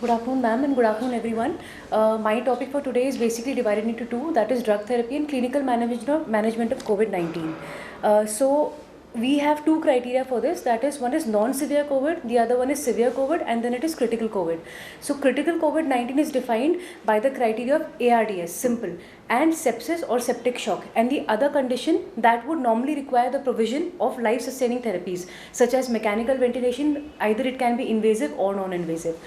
Good afternoon, ma'am, and good afternoon, everyone. My topic for today is basically divided into two, that is drug therapy and clinical management of COVID-19. So we have two criteria for this, that is, one is non-severe COVID, the other one is severe COVID, and then it is critical COVID. So critical COVID-19 is defined by the criteria of ARDS, simple, and sepsis or septic shock, and the other condition that would normally require the provision of life-sustaining therapies such as mechanical ventilation, either it can be invasive or non-invasive.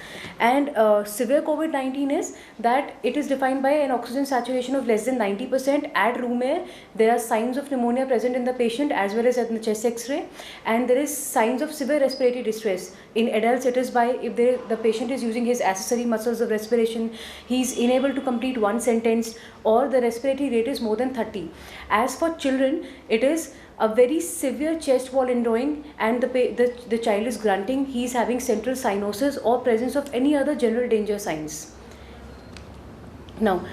And severe COVID-19 is that it is defined by an oxygen saturation of less than 90% at room air. There are signs of pneumonia present in the patient as well as at the chest x-ray, and there is signs of severe respiratory distress. In adults, it is by if the patient is using his accessory muscles of respiration, he is unable to complete one sentence, or the respiratory rate is more than 30. As for children, it is a very severe chest wall indwelling and the child is grunting, he is having central cyanosis or presence of any other general danger signs. Now,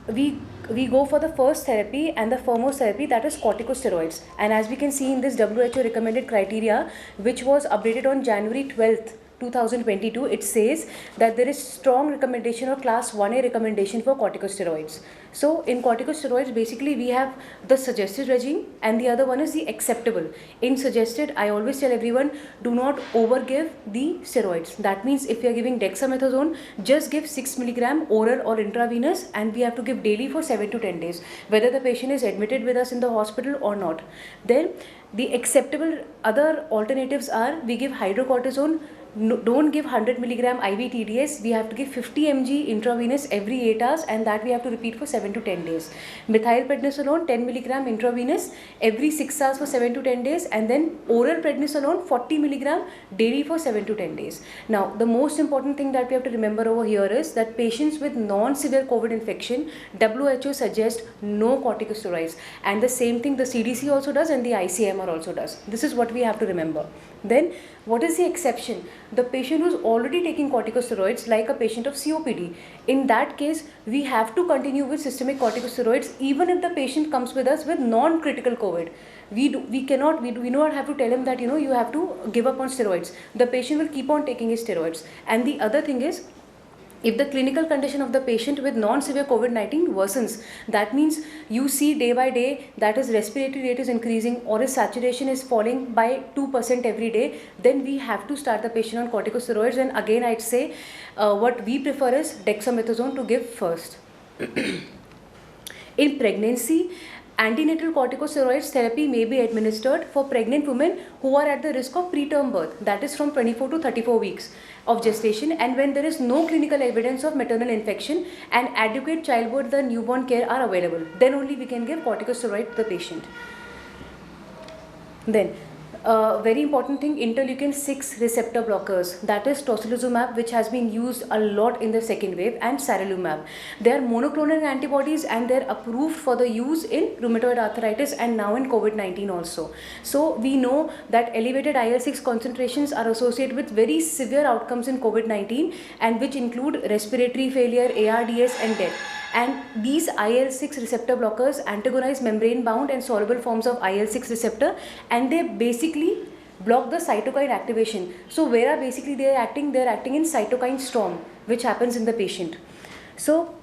we go for the first therapy and the foremost therapy, that is corticosteroids. And as we can see in this WHO recommended criteria, which was updated on January 12th, 2022, it says that there is strong recommendation or class 1A recommendation for corticosteroids. So in corticosteroids, basically we have the suggested regime and the other one is the acceptable. In suggested, I always tell everyone, do not overgive the steroids. That means if you are giving dexamethasone, just give 6 milligram oral or intravenous, and we have to give daily for 7 to 10 days, whether the patient is admitted with us in the hospital or not. Then the acceptable other alternatives are, we give hydrocortisone. No, don't give 100 milligram IV TDS. We have to give 50 mg intravenous every 8 hours, and that we have to repeat for 7 to 10 days. Methylprednisolone 10 milligram intravenous every 6 hours for 7 to 10 days, and then oral prednisolone 40 milligram daily for 7 to 10 days. Now, the most important thing that we have to remember over here is that patients with non-severe COVID infection, WHO suggests no corticosteroids, and the same thing the CDC also does and the ICMR also does. This is what we have to remember. Then, what is the exception? The patient who is already taking corticosteroids, like a patient of COPD, in that case, we have to continue with systemic corticosteroids even if the patient comes with us with non-critical COVID. We do not have to tell him that, you have to give up on steroids. The patient will keep on taking his steroids. And the other thing is, if the clinical condition of the patient with non-severe COVID-19 worsens, that means you see day by day that his respiratory rate is increasing or his saturation is falling by 2% every day, then we have to start the patient on corticosteroids. And again, I'd say what we prefer is dexamethasone to give first. In pregnancy, antenatal corticosteroids therapy may be administered for pregnant women who are at the risk of preterm birth, that is from 24 to 34 weeks of gestation, and when there is no clinical evidence of maternal infection and adequate childbirth and newborn care are available, then only we can give corticosteroid to the patient. Then, very important thing, interleukin 6 receptor blockers, that is tocilizumab, which has been used a lot in the second wave, and sarilumab. They are monoclonal antibodies and they are approved for the use in rheumatoid arthritis and now in COVID-19 also. So we know that elevated IL-6 concentrations are associated with very severe outcomes in COVID-19, and which include respiratory failure, ARDS and death. And these IL-6 receptor blockers antagonize membrane-bound and soluble forms of IL-6 receptor, and they basically block the cytokine activation. So where are basically they are acting? They are acting in cytokine storm, which happens in the patient. So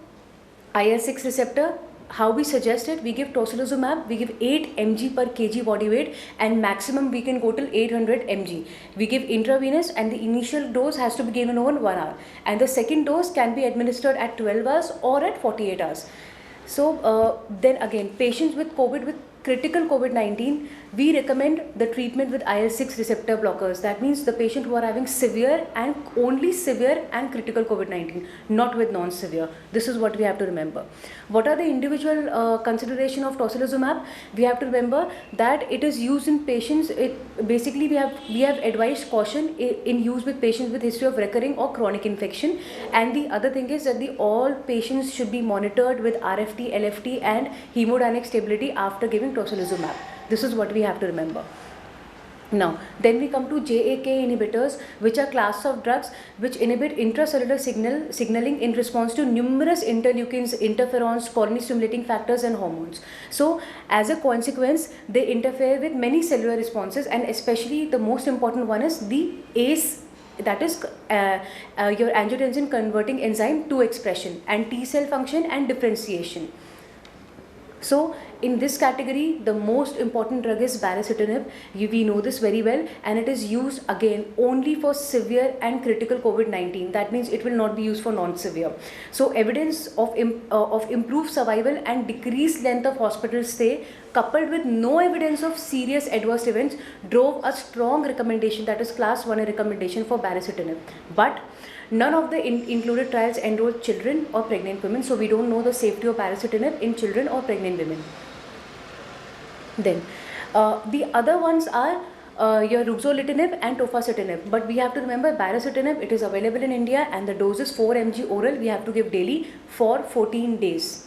IL-6 receptor, how we suggest it, we give tocilizumab, we give 8 mg per kg body weight, and maximum we can go till 800 mg. We give intravenous, and the initial dose has to be given over 1 hour, and the second dose can be administered at 12 hours or at 48 hours. So then again, patients with COVID, with critical COVID-19, we recommend the treatment with IL-6 receptor blockers. That means the patient who are having severe and only severe and critical COVID-19, not with non-severe. This is what we have to remember. What are the individual consideration of tocilizumab? We have to remember that it is used in patients. Basically we have advised caution in use with patients with history of recurring or chronic infection. And the other thing is that all patients should be monitored with RFT, LFT and hemodynamic stability after giving tocilizumab. This is what we have to remember. Now, then we come to JAK inhibitors, which are class of drugs which inhibit intracellular signaling in response to numerous interleukins, interferons, colony stimulating factors and hormones. So, as a consequence, they interfere with many cellular responses, and especially the most important one is the ACE that is your angiotensin converting enzyme 2 expression, and T cell function and differentiation. So in this category, the most important drug is baricitinib. We know this very well, and it is used again only for severe and critical COVID-19. That means it will not be used for non-severe. So evidence of improved survival and decreased length of hospital stay, coupled with no evidence of serious adverse events, drove a strong recommendation, that is class 1 recommendation for baricitinib. But none of the included trials enrolled children or pregnant women, so we don't know the safety of baricitinib in children or pregnant women. Then the other ones are your ruxolitinib and tofacitinib, but we have to remember baricitinib, it is available in India and the dose is 4 mg oral. We have to give daily for 14 days.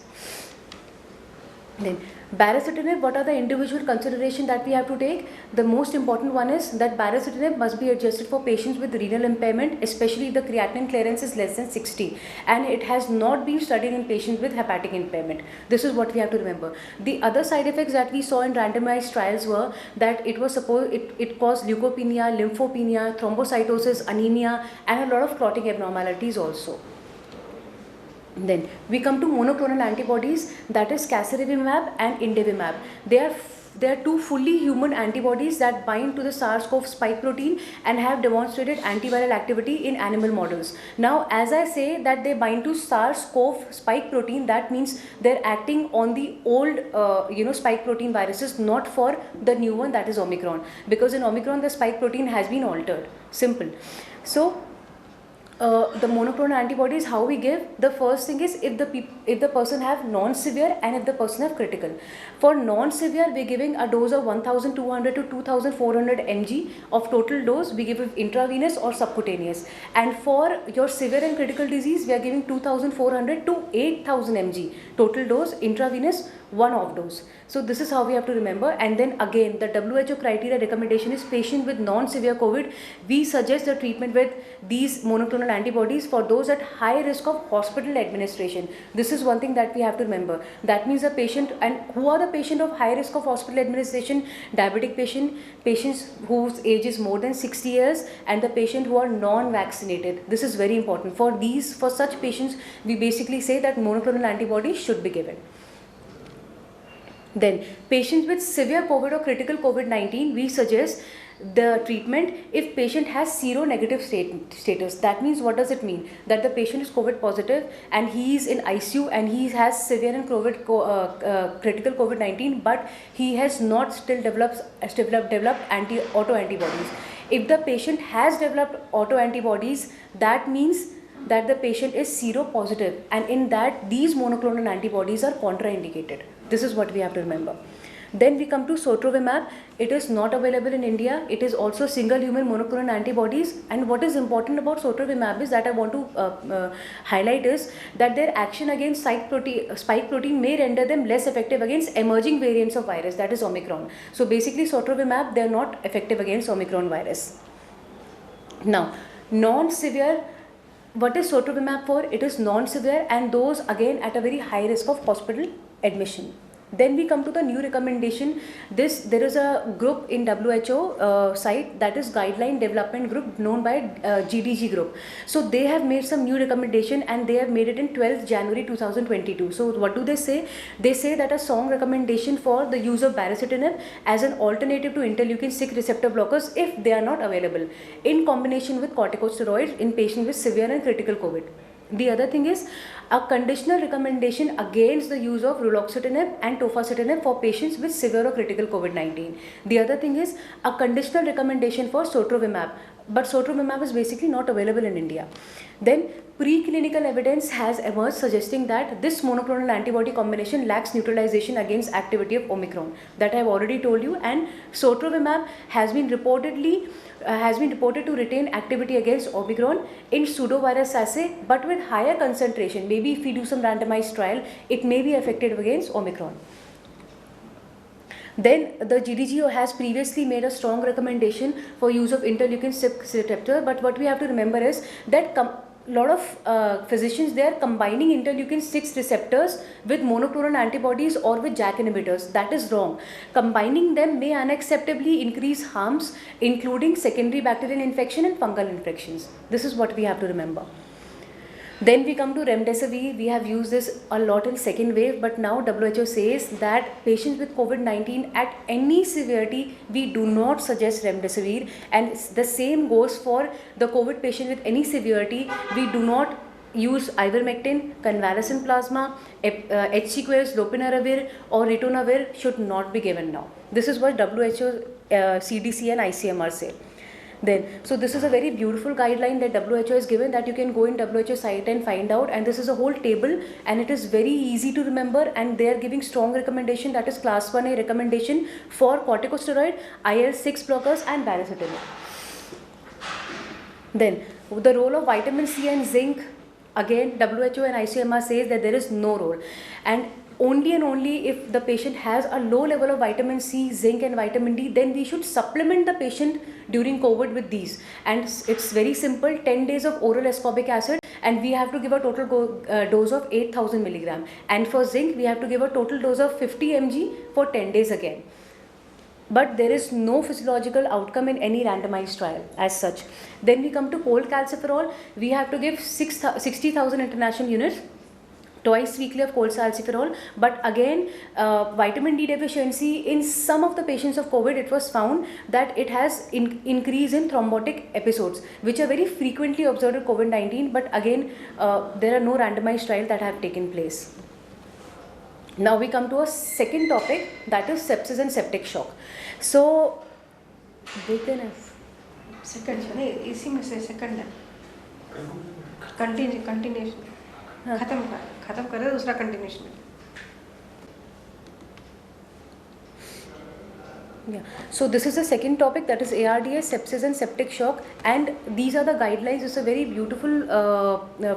Then baricitinib, what are the individual consideration that we have to take? The most important one is that baricitinib must be adjusted for patients with renal impairment, especially if the creatinine clearance is less than 60, and it has not been studied in patients with hepatic impairment. This is what we have to remember. The other side effects that we saw in randomized trials were that it was supposed it caused leukopenia, lymphopenia, thrombocytosis, anemia, and a lot of clotting abnormalities also. Then we come to monoclonal antibodies, that is casirivimab and indevimab. They are two fully human antibodies that bind to the SARS-CoV spike protein and have demonstrated antiviral activity in animal models. Now, as I say that they bind to SARS-CoV spike protein, that means they're acting on the old spike protein viruses, not for the new one, that is Omicron, because in Omicron the spike protein has been altered. Simple. So the monoclonal antibodies, how we give? The first thing is if the person have non-severe and if the person have critical. For non-severe, we're giving a dose of 1200 to 2400 mg of total dose. We give it intravenous or subcutaneous. And for your severe and critical disease, we are giving 2400 to 8000 mg total dose, intravenous, one off dose. So this is how we have to remember. And then again, the WHO criteria recommendation is patient with non-severe COVID. We suggest the treatment with these monoclonal antibodies for those at high risk of hospital administration. This is one thing that we have to remember. That means a patient, and who are the patient of high risk of hospital administration? Diabetic patient, patients whose age is more than 60 years, and the patient who are non-vaccinated. This is very important. For such patients, we basically say that monoclonal antibodies should be given. Then patients with severe COVID or critical COVID-19, we suggest the treatment if patient has seronegative status. That means, what does it mean? That the patient is COVID positive and he is in ICU and he has severe and critical COVID-19, but he has not still developed autoantibodies. If the patient has developed autoantibodies, that means that the patient is seropositive, and in that these monoclonal antibodies are contraindicated. This is what we have to remember. Then we come to sotrovimab. It is not available in India. It is also single human monoclonal antibodies. And what is important about sotrovimab is that I want to highlight is that their action against spike protein may render them less effective against emerging variants of virus, that is Omicron. So basically sotrovimab, they are not effective against Omicron virus. Now, non-severe, what is sotrovimab for? It is non-severe and those again at a very high risk of hospital admission. Then we come to the new recommendation. There is a group in WHO site, that is Guideline Development Group, known by GDG group. So they have made some new recommendation and they have made it in 12th January 2022. So what do they say? They say that a strong recommendation for the use of baricitinib as an alternative to interleukin-6 receptor blockers if they are not available, in combination with corticosteroids in patients with severe and critical COVID. The other thing is a conditional recommendation against the use of ruxolitinib and tofacitinib for patients with severe or critical COVID-19. The other thing is a conditional recommendation for sotrovimab, but sotrovimab is basically not available in India. Then preclinical evidence has emerged suggesting that this monoclonal antibody combination lacks neutralization against activity of Omicron. That I have already told you. And sotrovimab has been reported to retain activity against Omicron in pseudovirus assay, but with higher concentration. Maybe if we do some randomized trial, it may be effective against Omicron. Then the GDGO has previously made a strong recommendation for use of interleukin-6 receptor, but what we have to remember is that lot of physicians, they are combining interleukin 6 receptors with monoclonal antibodies or with JAK inhibitors. That is wrong. Combining them may unacceptably increase harms, including secondary bacterial infection and fungal infections. This is what we have to remember. Then we come to remdesivir. We have used this a lot in second wave, but now WHO says that patients with COVID-19 at any severity, we do not suggest remdesivir, and the same goes for the COVID patient with any severity. We do not use ivermectin, convalescent plasma, hCQS, lopinavir or ritonavir should not be given now. This is what WHO, CDC and ICMR say. Then, so this is a very beautiful guideline that WHO has given, that you can go in WHO site and find out, and this is a whole table and it is very easy to remember, and they are giving strong recommendation, that is class 1A recommendation for corticosteroid, IL-6 blockers and paracetamol. Then the role of vitamin C and zinc, again WHO and ICMR says that there is no role, and only if the patient has a low level of vitamin C, zinc and vitamin D, then we should supplement the patient during COVID with these. And it's very simple, 10 days of oral ascorbic acid, and we have to give a total dose of 8000 milligram. And for zinc, we have to give a total dose of 50 mg for 10 days again. But there is no physiological outcome in any randomized trial as such. Then we come to cholecalciferol. We have to give 60,000 international units twice weekly of cholecalciferol. But again, vitamin D deficiency in some of the patients of COVID, it was found that it has increase in thrombotic episodes, which are very frequently observed in COVID-19. But again, there are no randomized trials that have taken place. Now we come to a second topic, that is sepsis and septic shock. So, second, इसी में से second है. Continuation. खत्म करे दूसरा continuation. Yeah. So this is the second topic, that is ARDS, sepsis and septic shock, and these are the guidelines. It's a very beautiful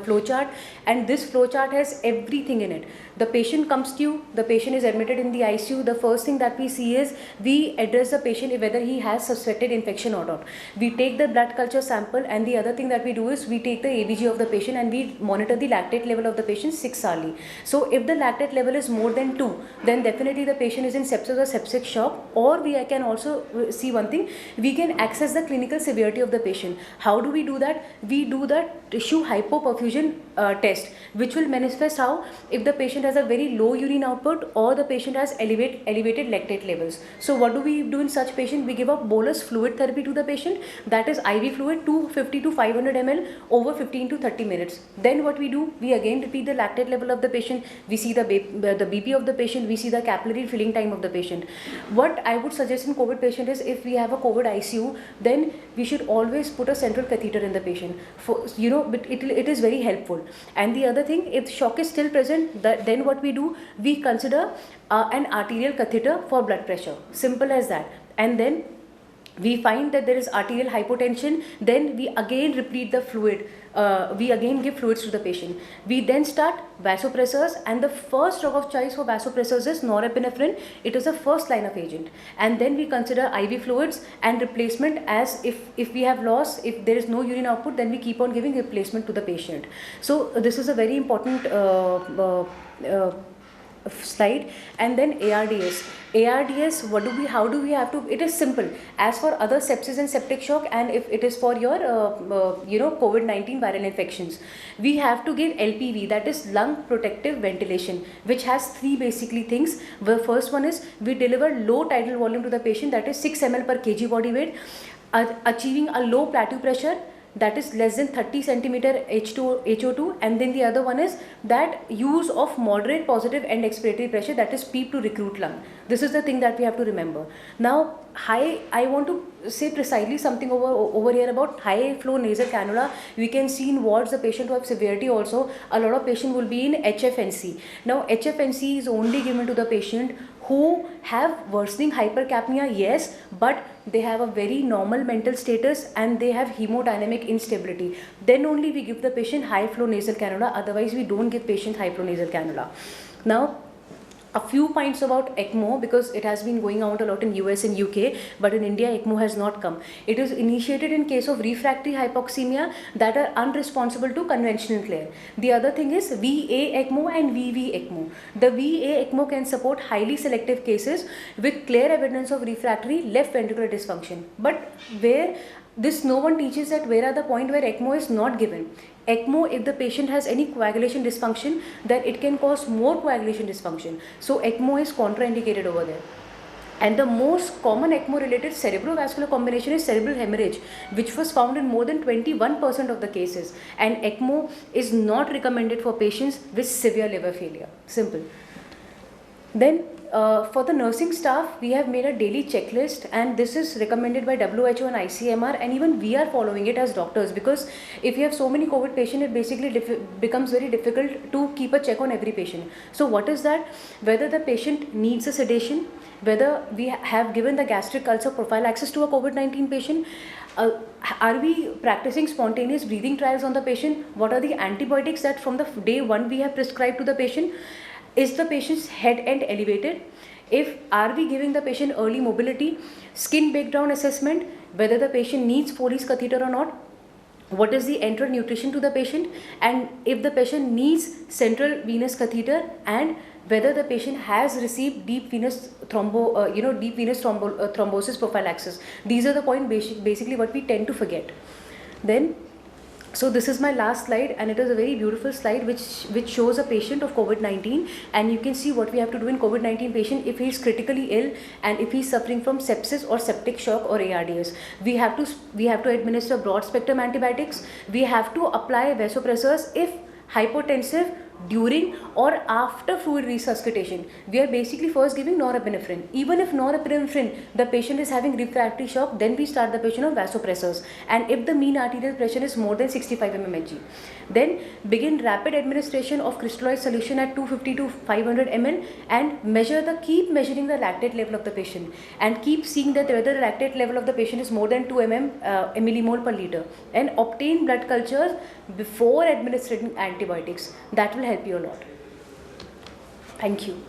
flowchart, and this flowchart has everything in it. The patient comes to you, the patient is admitted in the ICU. The first thing that we see is we address the patient whether he has suspected infection or not. We take the blood culture sample, and the other thing that we do is we take the ABG of the patient and we monitor the lactate level of the patient 6 hourly. So if the lactate level is more than 2, then definitely the patient is in sepsis or septic shock. Or I can also see one thing, we can access the clinical severity of the patient. How do we do that? We do the tissue hypoperfusion test, which will manifest how, if the patient has a very low urine output or the patient has elevated lactate levels. So what do we do in such patient? We give a bolus fluid therapy to the patient, that is IV fluid 250 to 500 ml over 15 to 30 minutes. Then what we do, we again repeat the lactate level of the patient, we see the BP of the patient, we see the capillary filling time of the patient. What I would suggest in COVID patient is, if we have a COVID ICU, then we should always put a central catheter in the patient. But it is very helpful. And the other thing, if shock is still present, then what we do, we consider an arterial catheter for blood pressure. Simple as that. And then we find that there is arterial hypotension, then we again repeat the fluid. We again give fluids to the patient. We then start vasopressors, and the first drug of choice for vasopressors is norepinephrine. It is a first line of agent. And then we consider IV fluids and replacement, as if we have loss, if there is no urine output, then we keep on giving replacement to the patient. So this is a very important slide. And then ARDS, how do we have to, it is simple as for other sepsis and septic shock, and if it is for your COVID-19 viral infections, we have to give LPV, that is lung protective ventilation, which has 3 basically things. The first one is we deliver low tidal volume to the patient, that is 6 ml per kg body weight, achieving a low plateau pressure, that is less than 30 centimeter HO2, and then the other one is that use of moderate positive end expiratory pressure, that is PEEP to recruit lung. This is the thing that we have to remember. Now, I want to say precisely something over here about high flow nasal cannula. We can see in wards the patient who have severity also, a lot of patient will be in HFNC. Now, HFNC is only given to the patient who have worsening hypercapnia, yes, but they have a very normal mental status and they have hemodynamic instability. Then only we give the patient high flow nasal cannula, otherwise we don't give patient high flow nasal cannula. Now, a few points about ECMO, because it has been going out a lot in US and UK, but in India ECMO has not come. It is initiated in case of refractory hypoxemia that are unresponsible to conventional care. The other thing is VA ECMO and VV ECMO. The VA ECMO can support highly selective cases with clear evidence of refractory left ventricular dysfunction. But where this, no one teaches that where are the point where ECMO is not given. ECMO, if the patient has any coagulation dysfunction, then it can cause more coagulation dysfunction. So ECMO is contraindicated over there. And the most common ECMO related cerebrovascular combination is cerebral hemorrhage, which was found in more than 21% of the cases. And ECMO is not recommended for patients with severe liver failure. Simple. Then for the nursing staff, we have made a daily checklist, and this is recommended by WHO and ICMR, and even we are following it as doctors, because if you have so many COVID patients, it basically becomes very difficult to keep a check on every patient. So what is that? Whether the patient needs a sedation, whether we have given the gastric ulcer prophylaxis to a COVID-19 patient, are we practicing spontaneous breathing trials on the patient? What are the antibiotics that from the day one we have prescribed to the patient? Is the patient's head end elevated? If are we giving the patient early mobility, skin breakdown assessment, whether the patient needs Foley's catheter or not, what is the enteral nutrition to the patient, and if the patient needs central venous catheter, and whether the patient has received deep venous thrombosis prophylaxis. These are the points basically what we tend to forget. Then, so this is my last slide, and it is a very beautiful slide which shows a patient of COVID-19, and you can see what we have to do in COVID-19 patient if he is critically ill and if he is suffering from sepsis or septic shock or ARDS. We have to administer broad spectrum antibiotics. We have to apply vasopressors if hypotensive during or after fluid resuscitation. We are basically first giving norepinephrine. Even if norepinephrine, the patient is having refractory shock, then we start the patient on vasopressors. And if the mean arterial pressure is more than 65 mmHg, then begin rapid administration of crystalloid solution at 250 to 500 ml and keep measuring the lactate level of the patient, and keep seeing that whether the lactate level of the patient is more than 2 millimole per liter, and obtain blood cultures before administering antibiotics. That will help you a lot. Thank you.